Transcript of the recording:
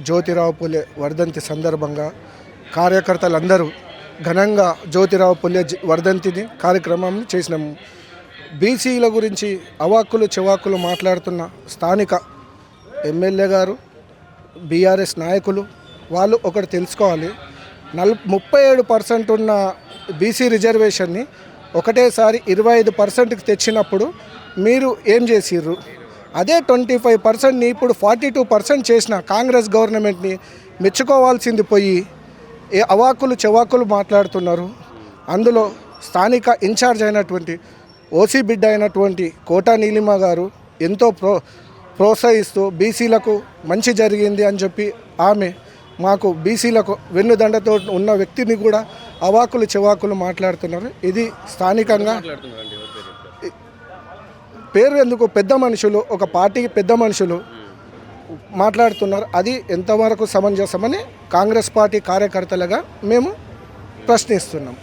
జ్యోతిరావు పులే వర్ధంతి సందర్భంగా కార్యకర్తలందరూ ఘనంగా జ్యోతిరావు పులే వర్ధంతిని కార్యక్రమం చేసినాము. బీసీల గురించి అవాక్కులు చెవాక్కులు మాట్లాడుతున్న స్థానిక ఎమ్మెల్యే గారు, బీఆర్ఎస్ నాయకులు వాళ్ళు ఒకటి తెలుసుకోవాలి. 37% ఉన్న బీసీ రిజర్వేషన్ని ఒకటేసారి 25%కి తెచ్చినప్పుడు మీరు ఏం చేసిర్రు? అదే 25%ని ఇప్పుడు 42% చేసిన కాంగ్రెస్ గవర్నమెంట్ని మెచ్చుకోవాల్సింది పోయి ఏ అవాకులు చెవాకులు మాట్లాడుతున్నారు. అందులో స్థానిక ఇన్ఛార్జ్ అయినటువంటి ఓసీ బిడ్డ అయినటువంటి కోటా నీలిమ గారు ఎంతో ప్రోత్సహిస్తూ బీసీలకు మంచి జరిగింది అని చెప్పి ఆమె మాకు బీసీలకు వెన్నుదండతో ఉన్న వ్యక్తిని కూడా అవాకులు చెవాకులు మాట్లాడుతున్నారు. ఇది స్థానికంగా పేరు ఎందుకు పెద్ద మనుషులు, ఒక పార్టీకి పెద్ద మనుషులు మాట్లాడుతున్నారు. అది ఎంతవరకు సమంజసమని కాంగ్రెస్ పార్టీ కార్యకర్తలుగా మేము ప్రశ్నిస్తున్నాం.